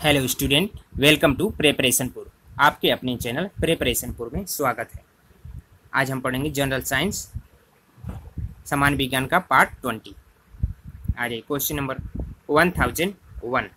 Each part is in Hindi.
हेलो स्टूडेंट, वेलकम टू प्रिपरेशनपुर। आपके अपने चैनल प्रिपरेशनपुर में स्वागत है। आज हम पढ़ेंगे जनरल साइंस सामान्य विज्ञान का पार्ट 20। आज क्वेश्चन नंबर 1001।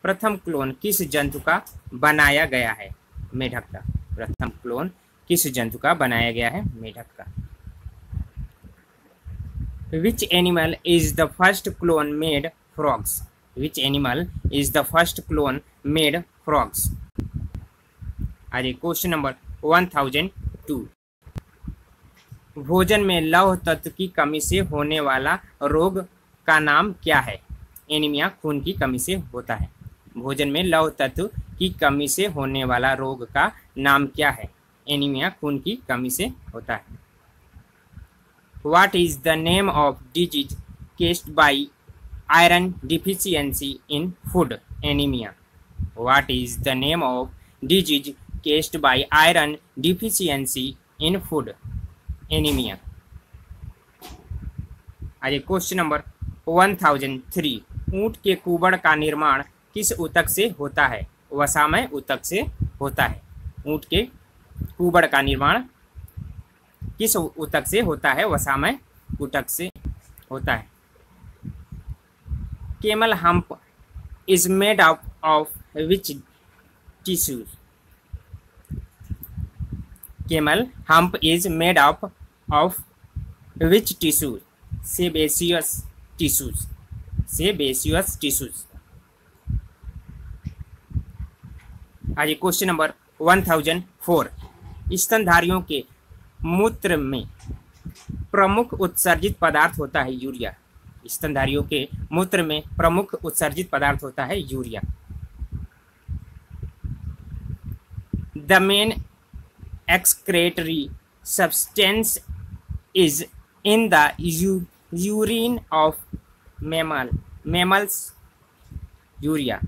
प्रथम क्लोन किस जंतु का बनाया गया है? मेढक का। प्रथम क्लोन किस जंतु का बनाया गया है? मेढक का। Which animal is the first clone made frogs? Which animal is the first clone made frogs? आज क्वेश्चन नंबर 1002। भोजन में लौह तत्व की कमी से होने वाला रोग का नाम क्या है? एनीमिया खून की कमी से होता है। भोजन में लौह तत्व की कमी से होने वाला रोग का नाम क्या है? एनीमिया खून की कमी से होता है। What is the name of disease caused by iron deficiency in food? Anemia. What is the name of disease caused by iron deficiency in food? Anemia. आज क्वेश्चन नंबर 1003। ऊंट के कुबड़ का निर्माण किस ऊतक से होता है? वसामय ऊतक से होता है। ऊंट के कुबड़ का निर्माण किस ऊतक से होता है? वसामय ऊतक से होता है। Camel hump is made up of which tissues? Camel hump is made up of which tissues? Sebaceous tissues. Sebaceous tissues. आज क्वेश्चन नंबर 1004। स्तनधारियों के मूत्र में प्रमुख उत्सर्जित पदार्थ होता है यूरिया। स्तनधारियों के मूत्र में प्रमुख उत्सर्जित पदार्थ होता है urea. The main excretory substance is in the urine of mammals urea.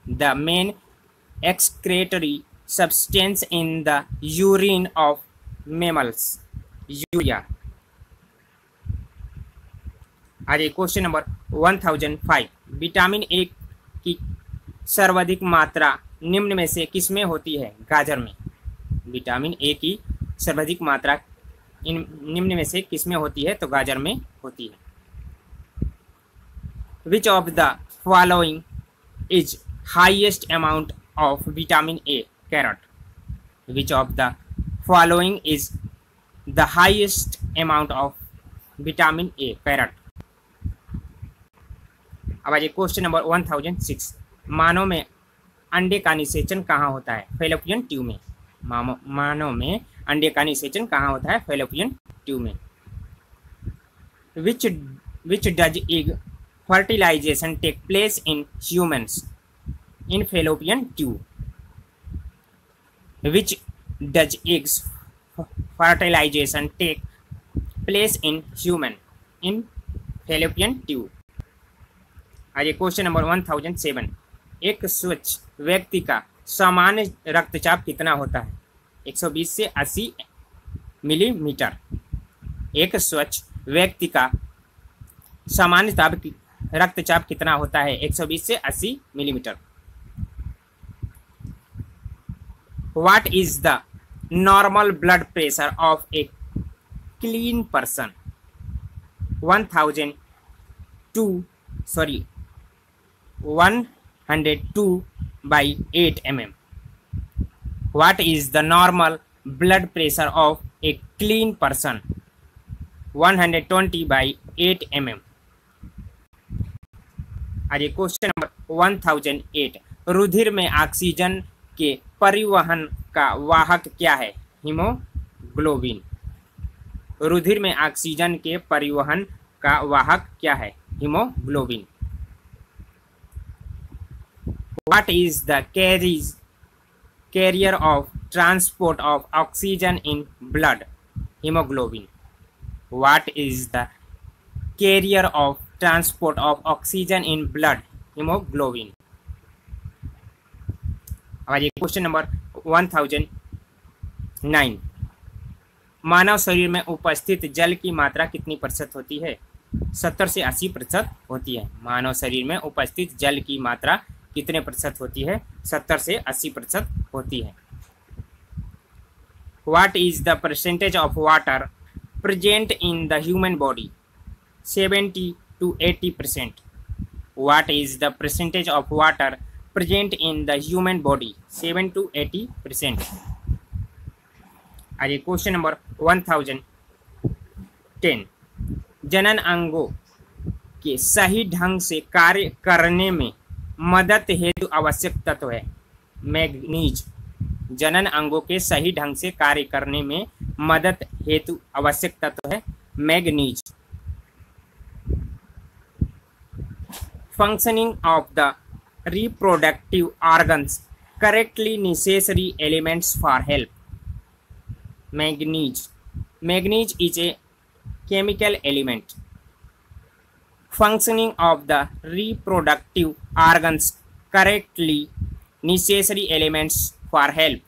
The main excretory substance in the urine of mammals urea. आज क्वेश्चन नंबर 1005। विटामिन ए की सर्वाधिक मात्रा निम्न में से किसमें होती है? गाजर में। विटामिन ए की सर्वाधिक मात्रा निम्न में से किसमें होती है? तो गाजर में होती है। Which of the following is highest amount of vitamin A? Carrot. Which of the following is the highest amount of vitamin A? Carrot. अब आइए क्वेश्चन नंबर 1006। मानव में अंडे का निषेचन कहाँ होता है? फैलोपियन ट्यूब में। मानव में अंडे का निषेचन कहाँ होता है? फैलोपियन ट्यूब में। Which does egg fertilization take place in humans? In fallopian tube. Which does eggs fertilization take place in human? In fallopian tube. आज क्वेश्चन नंबर 1007। एक स्वच्छ व्यक्ति का सामान्य रक्तचाप कितना होता है? 120 से 80 मिलीमीटर। एक स्वच्छ व्यक्ति का सामान्य रक्तचाप कितना होता है? 120 से 80 millimetre. What is the normal blood pressure of a clean person? 102/8 mm. What is the normal blood pressure of a clean person? 120/8 mm. आज क्वेश्चन नंबर 1008। रुधिर में ऑक्सीजन के परिवहन का वाहक क्या है? हीमोग्लोबिन। रुधिर में ऑक्सीजन के परिवहन का वाहक क्या है? Haemoglobin. What is the carrier of transport of oxygen in blood? Haemoglobin. What is the carrier of transport of oxygen in blood? Haemoglobin. हमारे क्वेश्चन नंबर 1009। मानव शरीर में उपस्थित जल की मात्रा कितनी प्रतिशत होती है? 70 से 80% होती है। मानव शरीर में उपस्थित जल की मात्रा कितने प्रतिशत होती है? 70 से 80% होती है। What is the percentage of water present in the human body? 70 to 80%. What is the percentage of water present in the human body? 7 to 80%. आइए क्वेश्चन नंबर 1010। जनन अंगों के सही ढंग से कार्य करने में मदद हेतु आवश्यक तत्व है मैग्नीज। जनन अंगों के सही ढंग से कार्य करने में मदद हेतु आवश्यक तत्व है manganese. Functioning of the reproductive organs correctly necessary elements for help. Manganese. Manganese is a chemical element. Functioning of the reproductive organs correctly necessary elements for help.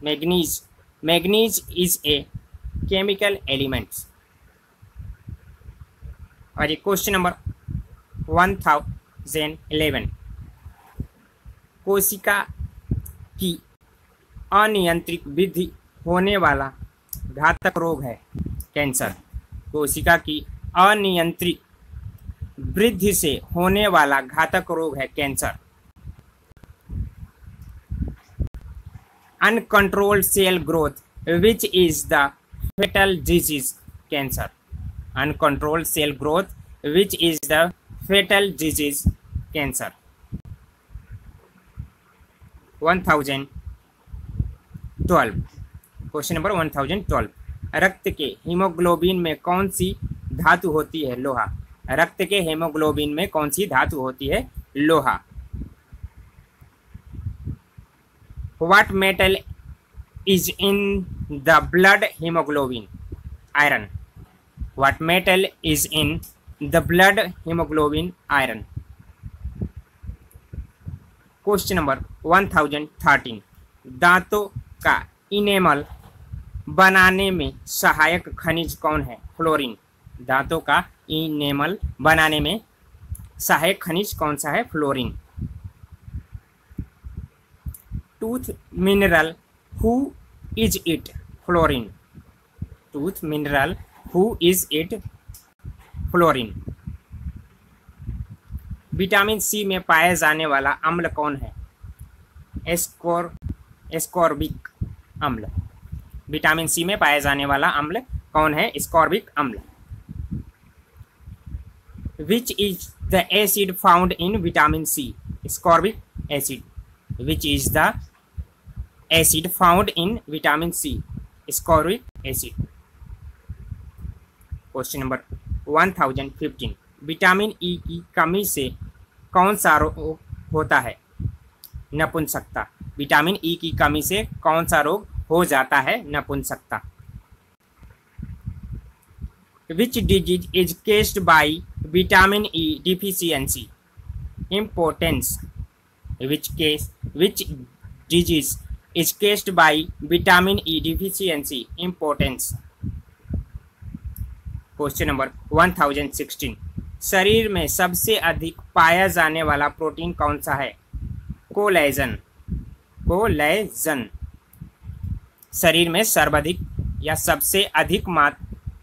Manganese. Manganese is a chemical element. और ये क्वेश्चन नंबर 1011। कोशिका की अनियंत्रित वृद्धि होने वाला घातक रोग है कैंसर। कोशिका की अनियंत्रित वृद्धि से होने वाला घातक रोग है cancer. Uncontrolled cell growth which is the fatal disease cancer. Uncontrolled cell growth which is the fatal disease cancer. 1012। Question number 1012। रक्त के हीमोग्लोबिन में कौन सी धातु होती है? लोहा। रक्त के हीमोग्लोबिन में कौन सी धातु होती है? लोहा। What metal is in the blood haemoglobin? Iron. What metal is in the blood haemoglobin? Iron. Question number 1013। दांतों का इनेमल बनाने में सहायक खनिज कौन है? फ्लोरीन। दांतों का इनेमल बनाने में सहायक खनिज कौन सा है? Fluorine. Tooth mineral who is it? Fluorine. Tooth mineral who is it? Fluorine. Vitamin C में पाया जाने वाला अम्ल कौन है? एस्कॉर्बिक अम्ल। विटामिन सी में पाया जाने वाला अम्ल कौन है? एस्कॉर्बिक अम्ल। Which is the acid found in vitamin C? Ascorbic acid. Which is the acid found in vitamin C? Ascorbic acid. Question number 1015। Vitamin E की कमी से कौन सा रोग होता है? नपुंसकता। विटामिन ई की कमी से कौन सा रोग हो जाता है? नपुंसकता। Which disease is caused by vitamin E deficiency? Importance. Which disease is caused by vitamin E deficiency? Importance. Question number 1016। शरीर में सबसे अधिक पाया जाने वाला प्रोटीन कौन सा है? कोलेजन। कोलेजन। शरीर में सर्वाधिक या सबसे अधिक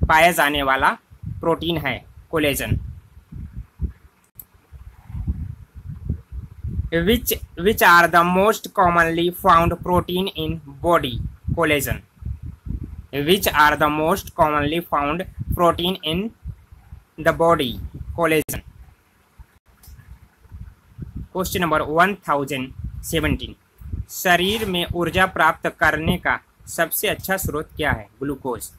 पाया जाने वाला प्रोटीन है collagen. Which are the most commonly found protein in body? Collagen. Which are the most commonly found protein in the body? Collagen. Question number 1017। शरीर में ऊर्जा प्राप्त करने का सबसे अच्छा स्रोत क्या है? ग्लूकोज।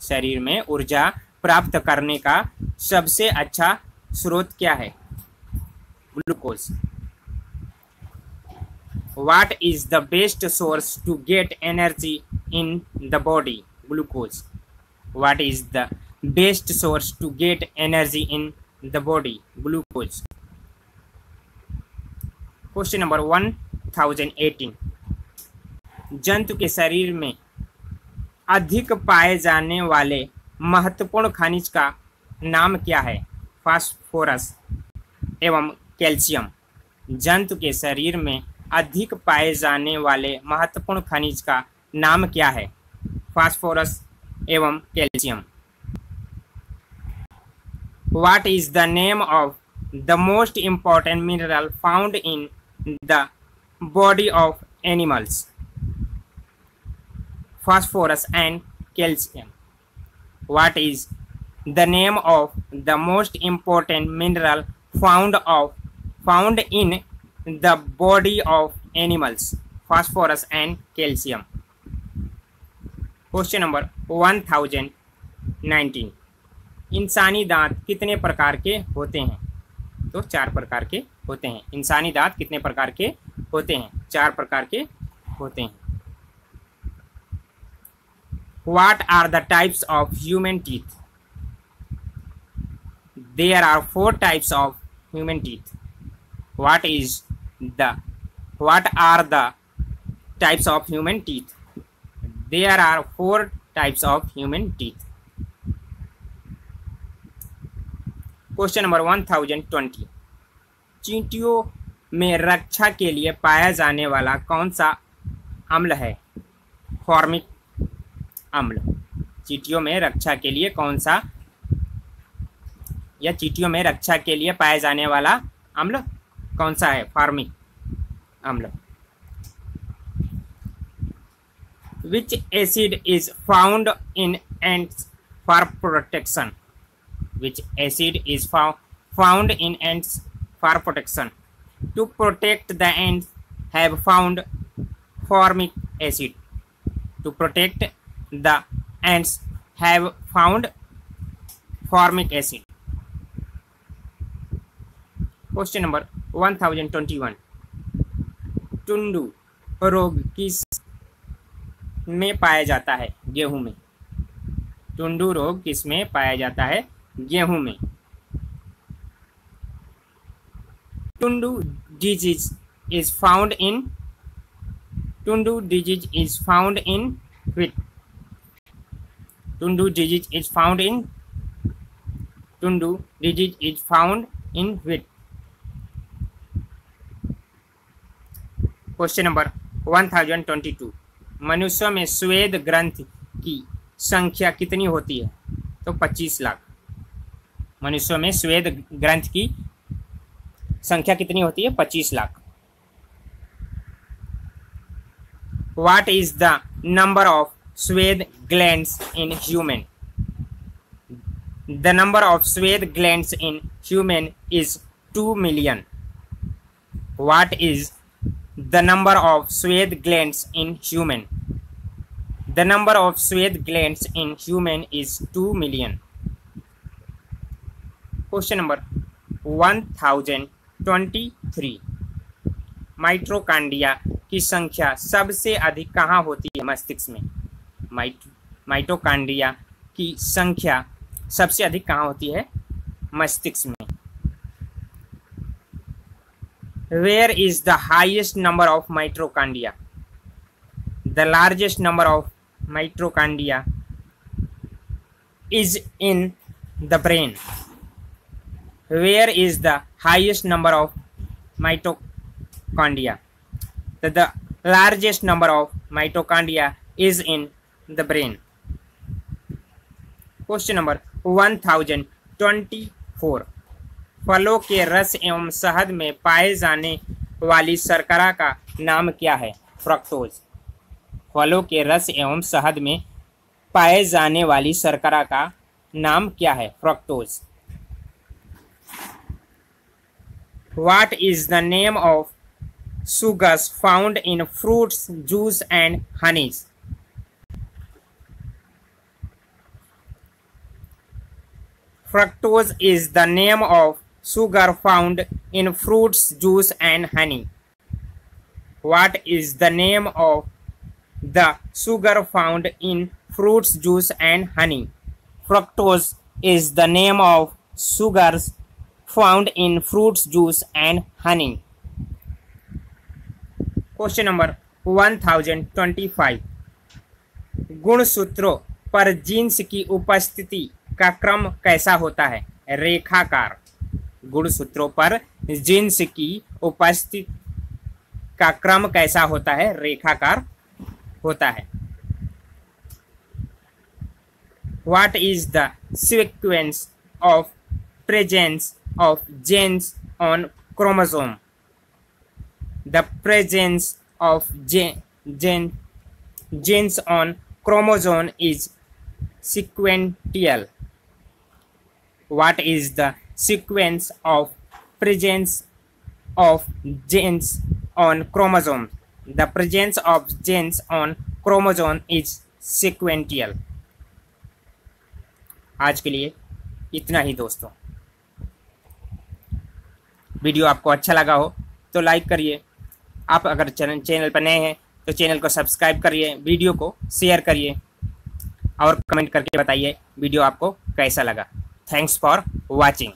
शरीर में ऊर्जा प्राप्त करने का सबसे अच्छा स्रोत क्या है? Glucose. What is the best source to get energy in the body? Glucose. What is the best source to get energy in the body? Glucose. Question number 1018। जंतु के शरीर में अधिक पाए जाने वाले महत्वपूर्ण खनिज का नाम क्या है? फास्फोरस एवं कैल्शियम। जंतु के शरीर में अधिक पाए जाने वाले महत्वपूर्ण खनिज का नाम क्या है? फास्फोरस एवं calcium. What is the name of the most important mineral found in the body of animals? Phosphorus and calcium. What is the name of the most important mineral found in the body of animals? Phosphorus and calcium. Question number 1019. इंसानी दांत कितने प्रकार के होते हैं? तो 4 प्रकार के होते हैं। इंसानी दांत कितने प्रकार के होते हैं? 4 प्रकार के होते हैं। What are the types of human teeth? There are 4 types of human teeth. What are the types of human teeth? There are 4 types of human teeth. Question number 1020। चींटियों में रक्षा के लिए पाया जाने वाला कौन सा अम्ल है? फॉर्मिक अम्ल। चींटियों में रक्षा के लिए चींटियों में रक्षा के लिए पाया जाने वाला अम्ल कौन सा है? फॉर्मिक अम्ल। Which acid is found in ants for protection? Which acid is found in ants for protection? To protect the ants have found formic acid. To protect the ants have found formic acid. Question number 1021। टुंडू रोग किस में पाया जाता है? गेहूं में। टुंडू रोग किस में पाया जाता है? गेहूं में। टुंडू disease is found in wheat. Tundu disease is found in wheat. Question number 1022। मनुष्यों में स्वेद ग्रंथि की संख्या कितनी होती है? तो 25 लाख। मनुष्यों में स्वेद ग्रंथि की संख्या कितनी होती है? 25 lakh. What is the number of Swed glands in human? The number of Swed glands in human is 2 million. What is the number of Swed glands in human? The number of Swed glands in human is 2 million. Question number 1023. Mitochondria की संख्या सबसे अधिक कहाँ होती है? मस्तिष्क में। माइटोकॉन्ड्रिया की संख्या सबसे अधिक कहाँ होती है? मस्तिष्क में। Where is the highest number of mitochondria? The largest number of mitochondria is in the brain. Where is the highest number of mitochondria? The largest number of mitochondria is in the brain. Question number 1024. फलों के रस एवं शहद में पाए जाने वाली शर्करा का नाम क्या है? फ्रक्टोज। फलों के रस एवं शहद में पाए जाने वाली शर्करा का नाम क्या है? Fructose. What is the name of sugars found in fruits, juice and honeys? Fructose is the name of sugar found in fruits, juice and honey. What is the name of the sugar found in fruits, juice and honey? Fructose is the name of sugars found in fruits, juice and honey. Question number 1025. गुणसूत्रों पर जीन्स की उपस्थिति का क्रम कैसा होता है? रेखाकार। गुणसूत्रों पर जीन्स की उपस्थिति का क्रम कैसा होता है? रेखाकार होता है। What is the sequence of presence of genes on chromosome? The presence of genes on chromosome is sequential. What is the sequence of presence of genes on chromosome? The presence of genes on chromosome is sequential. आज के लिए इतना ही दोस्तों। वीडियो आपको अच्छा लगा हो तो लाइक करिए। आप अगर चैनल पर नए हैं तो चैनल को सब्सक्राइब करिए, वीडियो को शेयर करिए और कमेंट करके बताइए वीडियो आपको कैसा लगा। Thanks for watching.